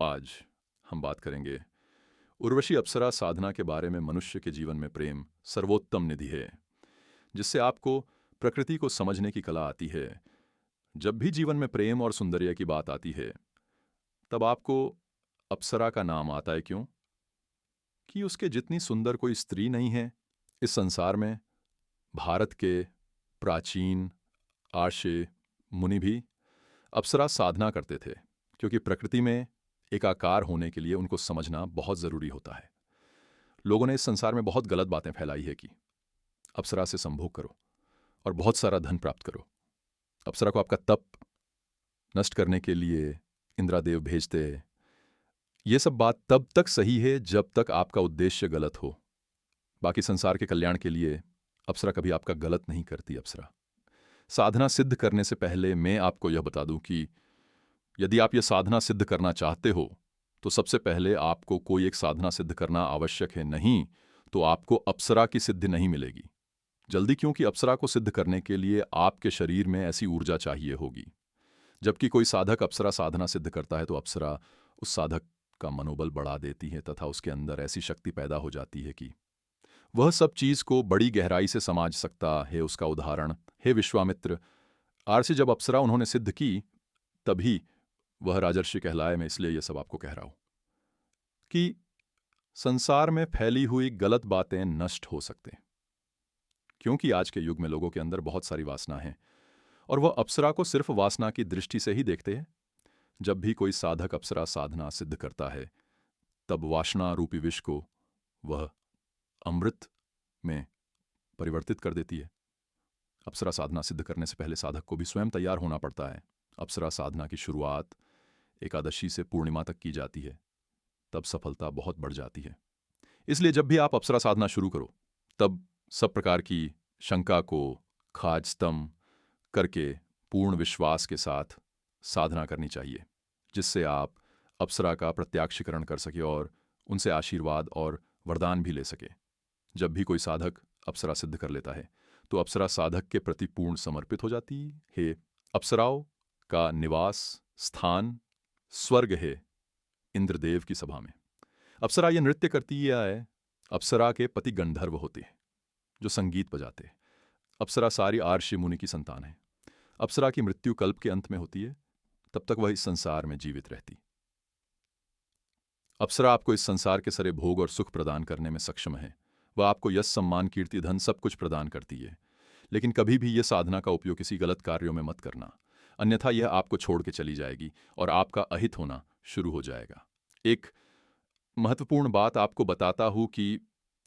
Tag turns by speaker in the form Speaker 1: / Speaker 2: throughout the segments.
Speaker 1: आज हम बात करेंगे उर्वशी अप्सरा साधना के बारे में। मनुष्य के जीवन में प्रेम सर्वोत्तम निधि है, जिससे आपको प्रकृति को समझने की कला आती है। जब भी जीवन में प्रेम और सौंदर्य की बात आती है, तब आपको अप्सरा का नाम आता है। क्यों? कि उसके जितनी सुंदर कोई स्त्री नहीं है इस संसार में। भारत के प्राचीन आर्षे मुनि भी अप्सरा साधना करते थे, क्योंकि प्रकृति में एकाकार होने के लिए उनको समझना बहुत ज़रूरी होता है। लोगों ने इस संसार में बहुत गलत बातें फैलाई है कि अप्सरा से संभोग करो और बहुत सारा धन प्राप्त करो। अप्सरा को आपका तप नष्ट करने के लिए इंद्रदेव भेजते हैं। ये सब बात तब तक सही है जब तक आपका उद्देश्य गलत हो। बाकी संसार के कल्याण के लिए अप्सरा कभी आपका गलत नहीं करती। अप्सरा साधना सिद्ध करने से पहले मैं आपको यह बता दूं कि यदि आप यह साधना सिद्ध करना चाहते हो तो सबसे पहले आपको कोई एक साधना सिद्ध करना आवश्यक है। नहीं तो आपको अप्सरा की सिद्धि नहीं मिलेगी जल्दी, क्योंकि अप्सरा को सिद्ध करने के लिए आपके शरीर में ऐसी ऊर्जा चाहिए होगी। जबकि कोई साधक अप्सरा साधना सिद्ध करता है तो अप्सरा उस साधक का मनोबल बढ़ा देती है तथा उसके अंदर ऐसी शक्ति पैदा हो जाती है कि वह सब चीज को बड़ी गहराई से समझ सकता है। उसका उदाहरण है विश्वामित्र। आरसी जब अप्सरा उन्होंने सिद्ध की तभी वह राजर्षि कहलाए। मैं इसलिए यह सब आपको कह रहा हूं कि संसार में फैली हुई गलत बातें नष्ट हो सकते हैं, क्योंकि आज के युग में लोगों के अंदर बहुत सारी वासना है और वह अप्सरा को सिर्फ वासना की दृष्टि से ही देखते हैं। जब भी कोई साधक अप्सरा साधना सिद्ध करता है तब वासना रूपी विष को वह अमृत में परिवर्तित कर देती है। अप्सरा साधना सिद्ध करने से पहले साधक को भी स्वयं तैयार होना पड़ता है। अप्सरा साधना की शुरुआत एकादशी से पूर्णिमा तक की जाती है, तब सफलता बहुत बढ़ जाती है। इसलिए जब भी आप अप्सरा साधना शुरू करो तब सब प्रकार की शंका को खाजस्तम करके पूर्ण विश्वास के साथ साधना करनी चाहिए, जिससे आप अप्सरा का प्रत्याक्षीकरण कर सके और उनसे आशीर्वाद और वरदान भी ले सके। जब भी कोई साधक अप्सरा सिद्ध कर लेता है तो अप्सरा साधक के प्रति पूर्ण समर्पित हो जाती है। अप्सराओं का निवास स्थान स्वर्ग है इंद्रदेव की सभा में। अप्सरा ये नृत्य करती है। अप्सरा के पति गंधर्व होते हैं जो संगीत बजाते हैं। अप्सरा सारी आर्षि मुनि की संतान है। अप्सरा की मृत्यु कल्प के अंत में होती है, तब तक वह इस संसार में जीवित रहती। अप्सरा आपको इस संसार के सारे भोग और सुख प्रदान करने में सक्षम है। वह आपको यश सम्मान कीर्ति धन सब कुछ प्रदान करती है, लेकिन कभी भी यह साधना का उपयोग किसी गलत कार्यों में मत करना, अन्यथा यह आपको छोड़ के चली जाएगी और आपका अहित होना शुरू हो जाएगा। एक महत्वपूर्ण बात आपको बताता हूं कि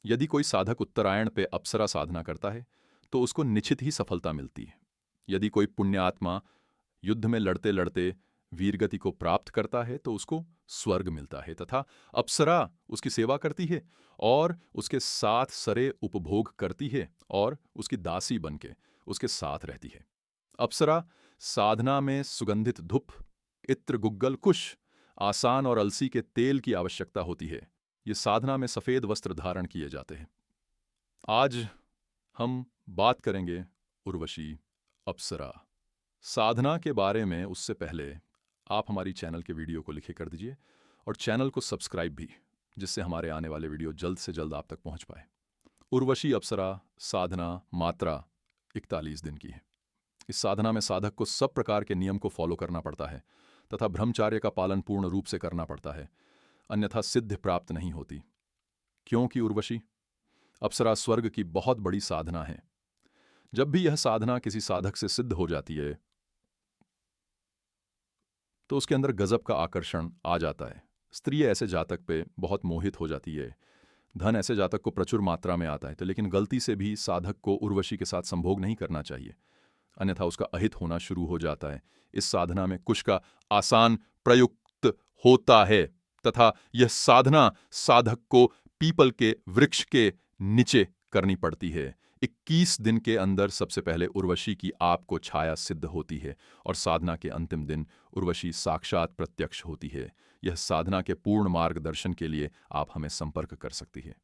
Speaker 1: यदि कोई साधक उत्तरायण पे अप्सरा साधना करता है तो उसको निश्चित ही सफलता मिलती है। यदि कोई पुण्यात्मा युद्ध में लड़ते लड़ते वीरगति को प्राप्त करता है तो उसको स्वर्ग मिलता है तथा अप्सरा उसकी सेवा करती है और उसके साथ सरे उपभोग करती है और उसकी दासी बनके उसके साथ रहती है। अप्सरा साधना में सुगंधित धूप, इत्र, गुग्गल, कुश, आसान और अलसी के तेल की आवश्यकता होती है। ये साधना में सफेद वस्त्र धारण किए जाते हैं। आज हम बात करेंगे उर्वशी अप्सरा साधना के बारे में। उससे पहले आप हमारी चैनल के वीडियो को लिखे कर दीजिए और चैनल को सब्सक्राइब भी, जिससे हमारे आने वाले वीडियो जल्द से जल्द आप तक पहुंच पाए। उर्वशी अप्सरा साधना मात्रा 41 दिन की है। इस साधना में साधक को सब प्रकार के नियम को फॉलो करना पड़ता है तथा ब्रह्मचार्य का पालन पूर्ण रूप से करना पड़ता है, अन्यथा सिद्धि प्राप्त नहीं होती। क्योंकि उर्वशी अप्सरा स्वर्ग की बहुत बड़ी साधना है। जब भी यह साधना किसी साधक से सिद्ध हो जाती है तो उसके अंदर गजब का आकर्षण आ जाता है। स्त्री ऐसे जातक पे बहुत मोहित हो जाती है। धन ऐसे जातक को प्रचुर मात्रा में आता है, तो लेकिन गलती से भी साधक को उर्वशी के साथ संभोग नहीं करना चाहिए, अन्यथा उसका अहित होना शुरू हो जाता है। इस साधना में कुश का आसान प्रयुक्त होता है तथा यह साधना साधक को पीपल के वृक्ष के नीचे करनी पड़ती है। 21 दिन के अंदर सबसे पहले उर्वशी की आपको छाया सिद्ध होती है और साधना के अंतिम दिन उर्वशी साक्षात प्रत्यक्ष होती है। यह साधना के पूर्ण मार्गदर्शन के लिए आप हमें संपर्क कर सकती है।